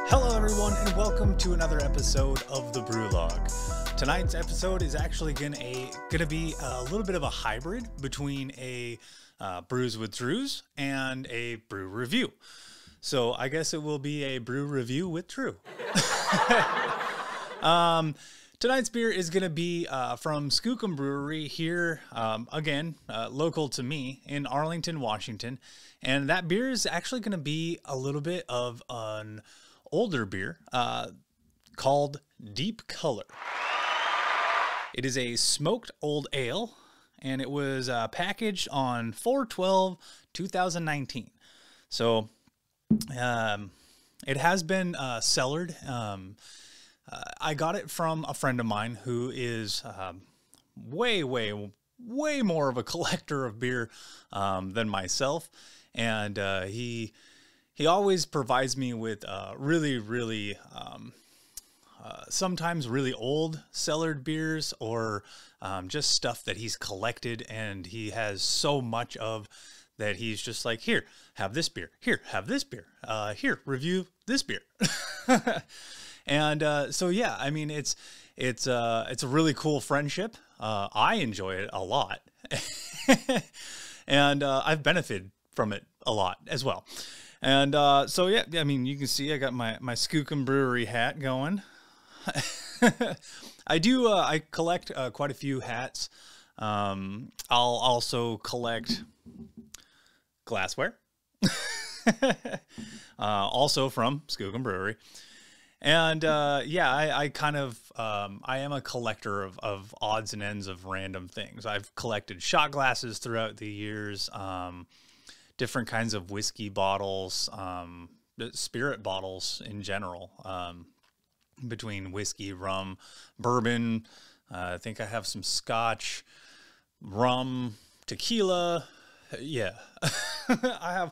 Hello everyone, and welcome to another episode of the Brew Log. Tonight's episode is actually gonna be a little bit of a hybrid between a Brews with Drews and a brew review. So I guess it will be a brew review with Drew. Tonight's beer is going to be from Skookum Brewery here, again, local to me in Arlington, Washington. And that beer is actually going to be a little bit of an older beer called Deep Color. It is a smoked old ale, and it was packaged on 4/12/2019. So it has been cellared. I got it from a friend of mine who is way more of a collector of beer than myself, and he always provides me with really sometimes really old cellared beers, or just stuff that he's collected and he has so much of that he's just like, here, have this beer, here, have this beer, here, review this beer. And so yeah, I mean, it's a really cool friendship. I enjoy it a lot, and I've benefited from it a lot as well. And so yeah, I mean, you can see I got my Skookum Brewery hat going. I collect quite a few hats. I'll also collect glassware, also from Skookum Brewery. And yeah, I kind of I am a collector of odds and ends of random things. I've collected shot glasses throughout the years, different kinds of whiskey bottles, spirit bottles in general, between whiskey, rum, bourbon. I think I have some scotch, rum, tequila. Yeah, I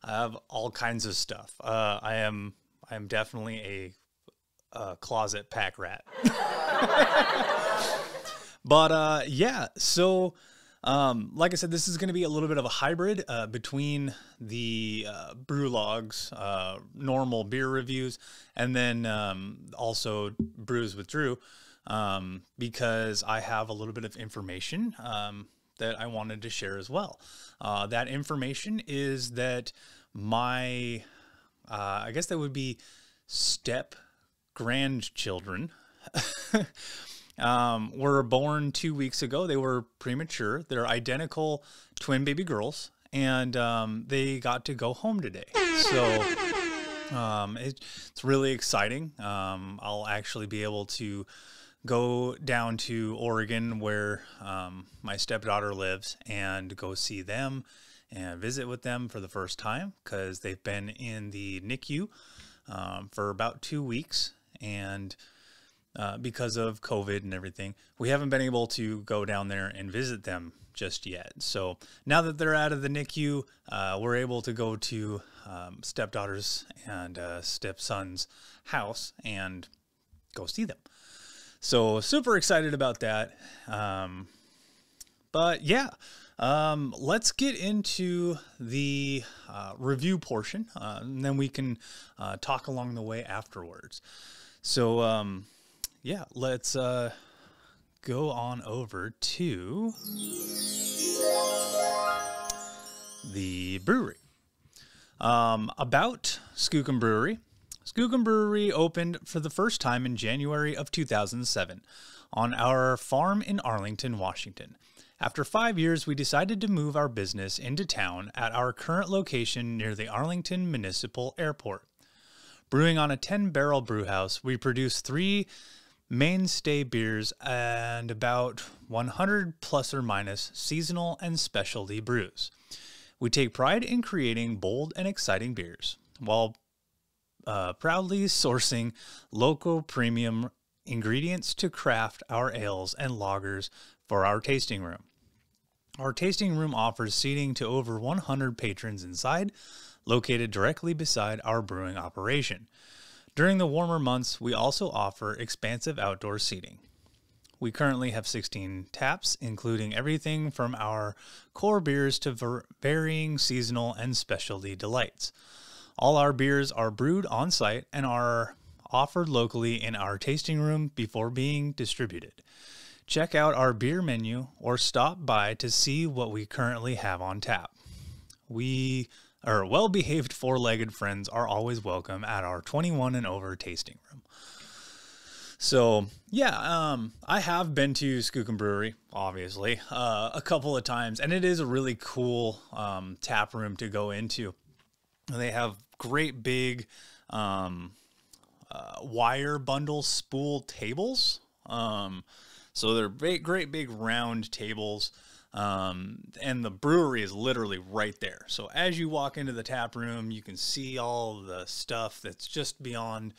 have all kinds of stuff. I am definitely a closet pack rat. But yeah, so like I said, this is going to be a little bit of a hybrid between the Brew Logs, normal beer reviews, and then also Brews with Drew, because I have a little bit of information that I wanted to share as well. That information is that my I guess that would be step grandchildren were born 2 weeks ago. They were premature. They're identical twin baby girls, and they got to go home today. So it's really exciting. I'll actually be able to go down to Oregon, where my stepdaughter lives, and go see them and visit with them for the first time, because they've been in the NICU for about 2 weeks, and because of COVID and everything, we haven't been able to go down there and visit them just yet. So now that they're out of the NICU, we're able to go to stepdaughter's and stepson's house and go see them. So super excited about that. But yeah, let's get into the review portion, and then we can talk along the way afterwards. So yeah, let's go on over to the brewery. About Skookum Brewery. Skookum Brewery opened for the first time in January of 2007 on our farm in Arlington, Washington. After 5 years, we decided to move our business into town at our current location near the Arlington Municipal Airport. Brewing on a 10-barrel brewhouse, we produce 3 mainstay beers and about 100 plus or minus seasonal and specialty brews. We take pride in creating bold and exciting beers, while proudly sourcing local premium ingredients to craft our ales and lagers for our tasting room. Our tasting room offers seating to over 100 patrons inside, located directly beside our brewing operation. During the warmer months, we also offer expansive outdoor seating. We currently have 16 taps, including everything from our core beers to varying seasonal and specialty delights. All our beers are brewed on site and are offered locally in our tasting room before being distributed. Check out our beer menu or stop by to see what we currently have on tap. Our well-behaved four-legged friends are always welcome at our 21 and over tasting room. So, yeah, I have been to Skookum Brewery, obviously, a couple of times, and it is a really cool tap room to go into. They have great big wire bundle spool tables. So they're great big round tables, and the brewery is literally right there. So as you walk into the tap room, you can see all the stuff that's just beyond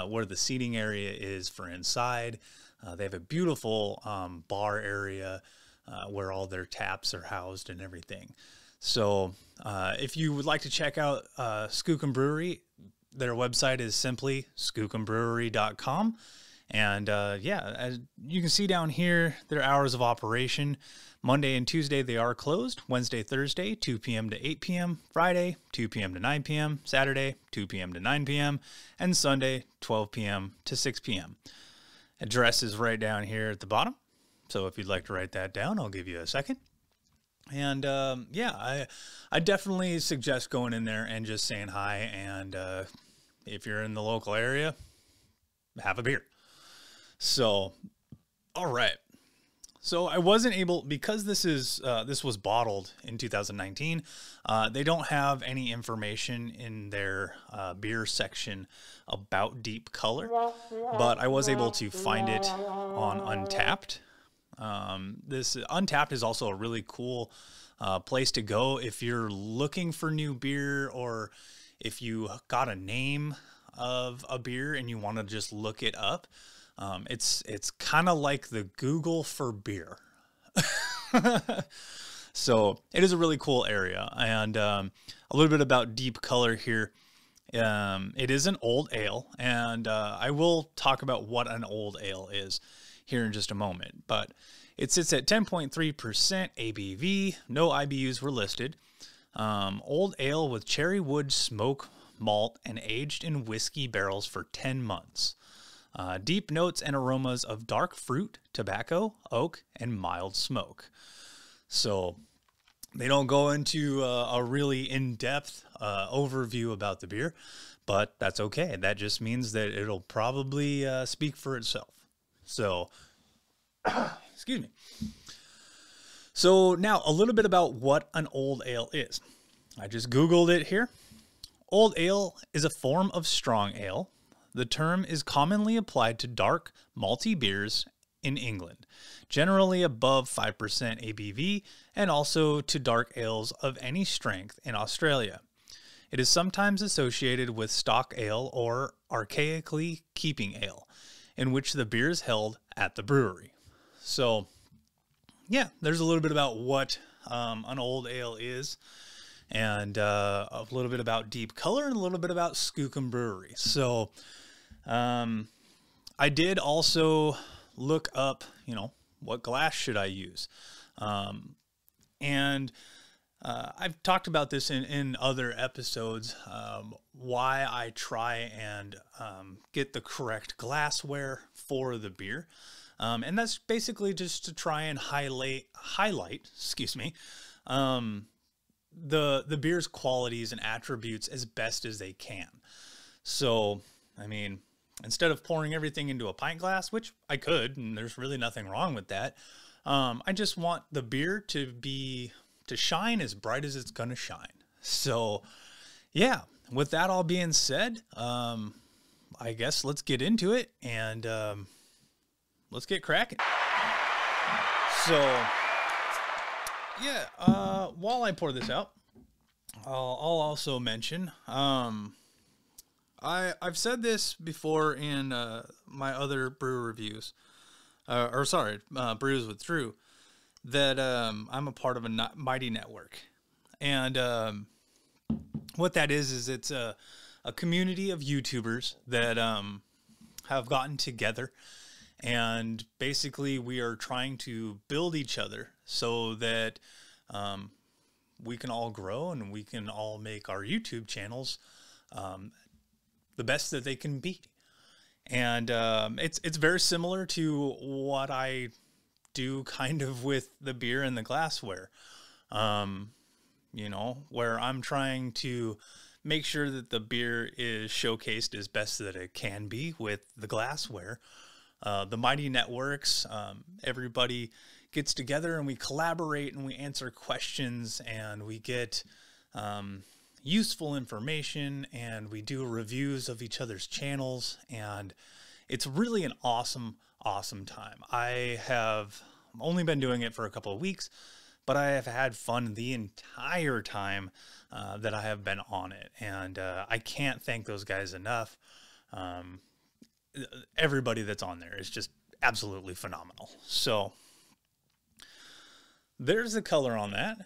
where the seating area is for inside. They have a beautiful bar area where all their taps are housed and everything. So if you would like to check out Skookum Brewery, their website is simply skookumbrewery.com. And yeah, as you can see down here, their hours of operation. Monday and Tuesday, they are closed. Wednesday, Thursday, 2 p.m. to 8 p.m. Friday, 2 p.m. to 9 p.m. Saturday, 2 p.m. to 9 p.m. And Sunday, 12 p.m. to 6 p.m. Address is right down here at the bottom. So if you'd like to write that down, I'll give you a second. And yeah, I definitely suggest going in there and just saying hi. And if you're in the local area, have a beer. So, all right. So I wasn't able, because this was bottled in 2019. They don't have any information in their beer section about deep color, but I was able to find it on Untapped. This Untapped is also a really cool place to go if you're looking for new beer, or if you got a name of a beer and you want to just look it up. It's kind of like the Google for beer. So it is a really cool area. And a little bit about deep color here. It is an old ale, and I will talk about what an old ale is here in just a moment. But it sits at 10.3% ABV. No IBUs were listed. Old ale with cherry wood smoke malt and aged in whiskey barrels for 10 months. Deep notes and aromas of dark fruit, tobacco, oak, and mild smoke. So they don't go into a really in-depth overview about the beer, but that's okay. That just means that it'll probably speak for itself. So, excuse me. So now a little bit about what an old ale is. I just Googled it here. Old ale is a form of strong ale. The term is commonly applied to dark, malty beers in England, generally above 5% ABV, and also to dark ales of any strength in Australia. It is sometimes associated with stock ale or archaically keeping ale, in which the beer is held at the brewery. So, yeah, there's a little bit about what an old ale is, and a little bit about deep color, and a little bit about Skookum Brewery. So, I did also look up, what glass should I use? And I've talked about this in other episodes, why I try and get the correct glassware for the beer. And that's basically just to try and highlight, the beer's qualities and attributes as best as they can. So, I mean, instead of pouring everything into a pint glass, which I could, and there's really nothing wrong with that, I just want the beer to shine as bright as it's going to shine. So, yeah, with that all being said, I guess let's get into it, and let's get cracking. So, yeah, while I pour this out, I'll also mention, I've said this before in my other brew reviews, Brews with Drew, that I'm a part of a mighty network. And what that is it's a community of YouTubers that have gotten together And basically we are trying to build each other so that we can all grow and we can all make our YouTube channels the best that they can be. And it's very similar to what I do kind of with the beer and the glassware, you know, where I'm trying to make sure that the beer is showcased as best that it can be with the glassware. The Mighty Networks, everybody gets together and we collaborate and we answer questions and we get useful information and we do reviews of each other's channels, and it's really an awesome time. I have only been doing it for a couple of weeks, but I have had fun the entire time that I have been on it, and I can't thank those guys enough. Everybody that's on there is just absolutely phenomenal. So there's the color on that.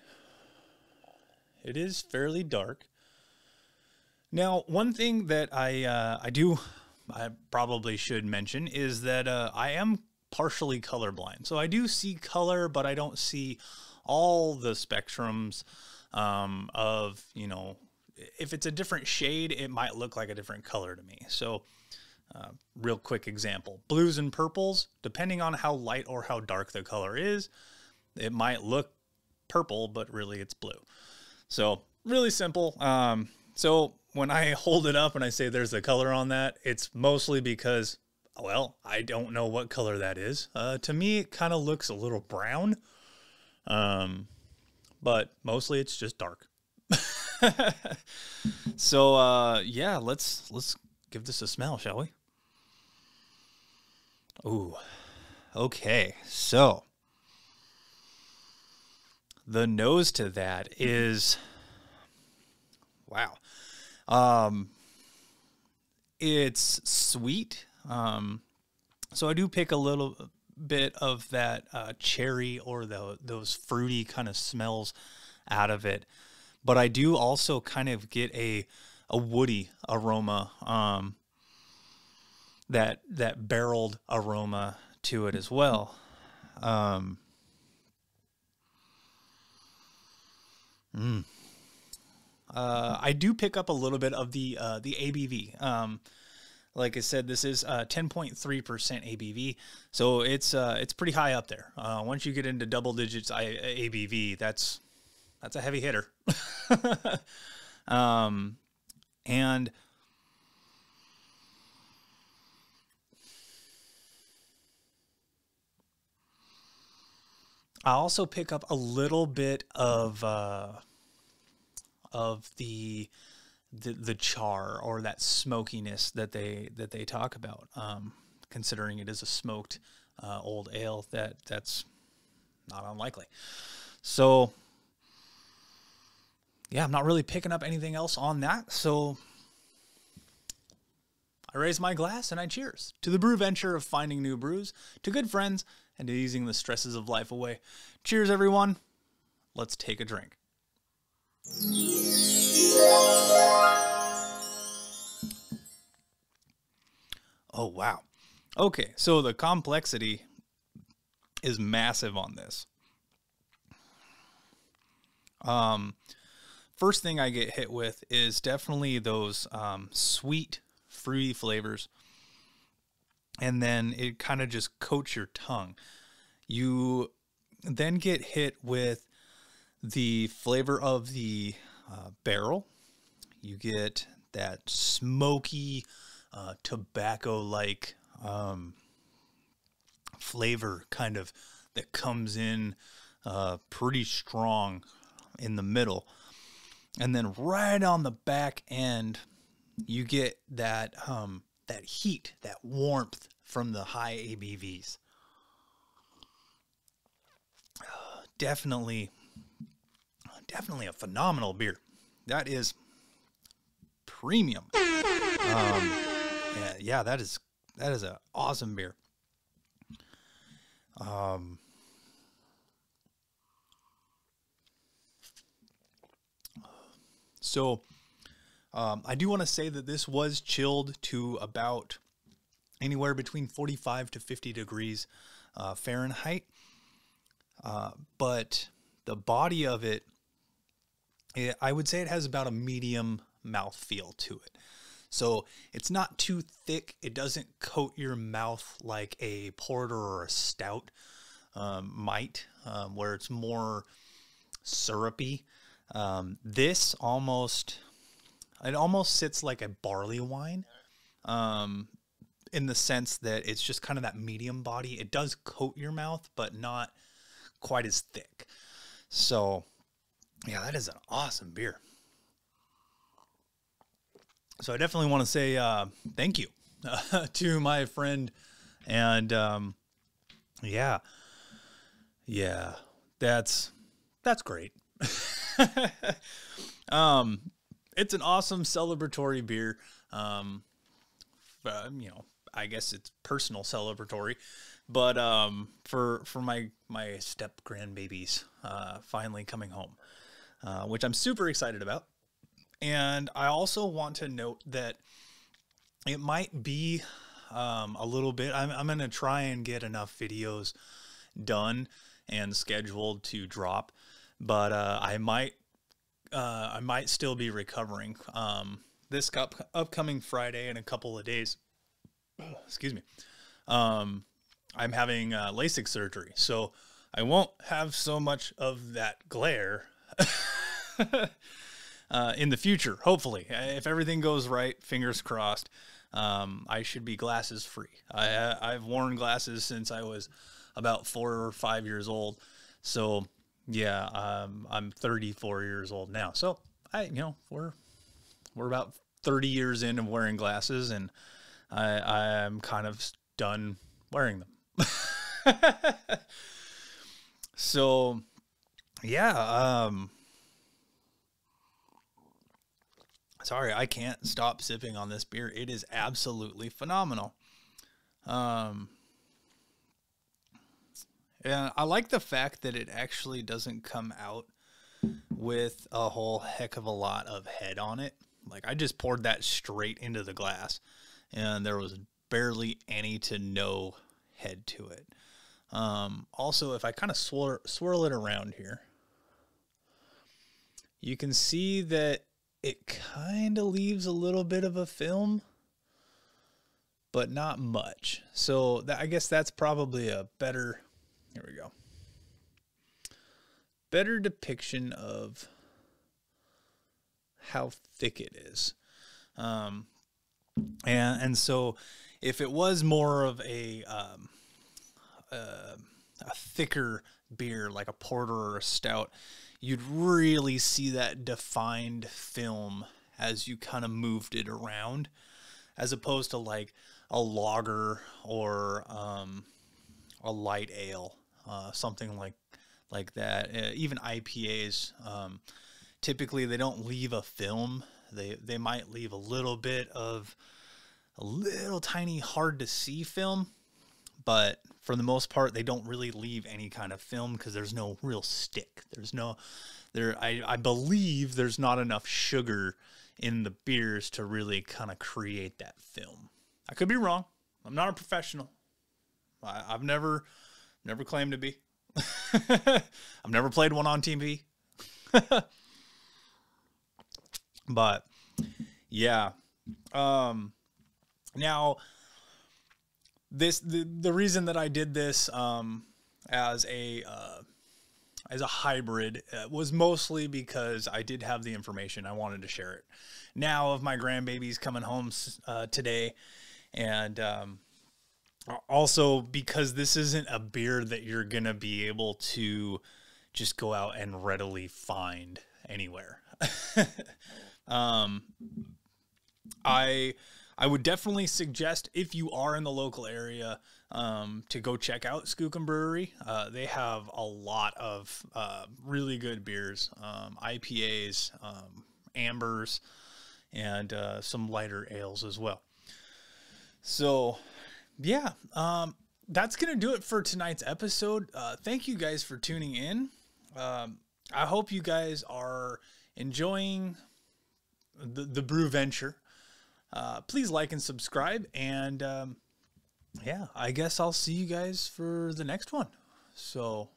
It is fairly dark. Now, one thing that I probably should mention is that I am partially colorblind. So I do see color, but I don't see all the spectrums of, you know, if it's a different shade, it might look like a different color to me. So real quick example, blues and purples, depending on how light or how dark the color is, it might look purple, but really it's blue. So really simple. So when I hold it up and I say there's a color on that, it's mostly because, well, I don't know what color that is. To me, it kind of looks a little brown, but mostly it's just dark. So yeah, let's give this a smell, shall we? Ooh, okay. So the nose to that is, wow. It's sweet. So I do pick a little bit of that cherry or those fruity kind of smells out of it, but I do also kind of get a woody aroma, that barreled aroma to it as well. I do pick up a little bit of the ABV. Like I said, this is 10.3% ABV, so it's pretty high up there. Once you get into double digits ABV, that's a heavy hitter. And I also pick up a little bit of the char or that smokiness that they talk about. Considering it is a smoked old ale, that's not unlikely. So yeah, I'm not really picking up anything else on that. So I raise my glass and I cheers to the brew venture of finding new brews, to good friends, and to easing the stresses of life away. Cheers, everyone. Let's take a drink. Oh, wow. Okay, so the complexity is massive on this. First thing I get hit with is definitely those sweet, fruity flavors. And then it kind of just coats your tongue. You then get hit with the flavor of the barrel. You get that smoky, tobacco-like flavor kind of that comes in pretty strong in the middle. And then right on the back end, you get that that heat, that warmth from the high ABVs. Definitely a phenomenal beer. That is premium. Yeah, that is an awesome beer. So I do want to say that this was chilled to about anywhere between 45 to 50 degrees Fahrenheit. But the body of it, I would say it has about a medium mouthfeel to it. So it's not too thick. It doesn't coat your mouth like a porter or a stout might, where it's more syrupy. This almost sits like a barley wine, in the sense that it's just kind of that medium body. It does coat your mouth, but not quite as thick. So yeah, that is an awesome beer. So I definitely want to say thank you to my friend, and yeah, that's great. It's an awesome celebratory beer. You know, I guess it's personal celebratory, but for my step grandbabies finally coming home, which I'm super excited about. And I also want to note that it might be a little bit, I'm going to try and get enough videos done and scheduled to drop, but I might still be recovering. This upcoming Friday in a couple of days, excuse me, I'm having LASIK surgery, so I won't have so much of that glare in the future, hopefully. If everything goes right, fingers crossed, I should be glasses free. I've worn glasses since I was about 4 or 5 years old. So yeah, I'm 34 years old now. So we're about 30 years in of wearing glasses, and I'm kind of done wearing them. So yeah, sorry, I can't stop sipping on this beer. It is absolutely phenomenal. And I like the fact that it actually doesn't come out with a whole heck of a lot of head on it. Like, I just poured that straight into the glass, and there was barely any to no head to it. Also, if I kind of swirl it around here, you can see that it kind of leaves a little bit of a film, but not much. So I guess that's probably a better, here we go, better depiction of how thick it is. And so if it was more of a thicker beer, like a porter or a stout, you'd really see that defined film as you kind of moved it around, as opposed to like a lager or a light ale, something like that. Even IPAs, typically they don't leave a film. They might leave a little bit of a little tiny hard to see film, but for the most part, they don't really leave any kind of film because there's no real stick. I believe there's not enough sugar in the beers to really kind of create that film. I could be wrong. I'm not a professional. I've never claimed to be. I've never played one on TV. But yeah. Now, the reason that I did this as a hybrid was mostly because I did have the information. I wanted to share it. Now, of my grandbabies coming home today, and also because this isn't a beer that you're gonna be able to just go out and readily find anywhere. I would definitely suggest, if you are in the local area, to go check out Skookum Brewery. They have a lot of really good beers, IPAs, ambers, and some lighter ales as well. So yeah, that's going to do it for tonight's episode. Thank you guys for tuning in. I hope you guys are enjoying the brew venture. Please like and subscribe, and yeah, I guess I'll see you guys for the next one. So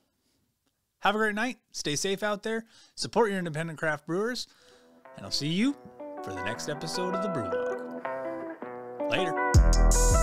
have a great night. Stay safe out there. Support your independent craft brewers. And I'll see you for the next episode of the Brew Log. Later.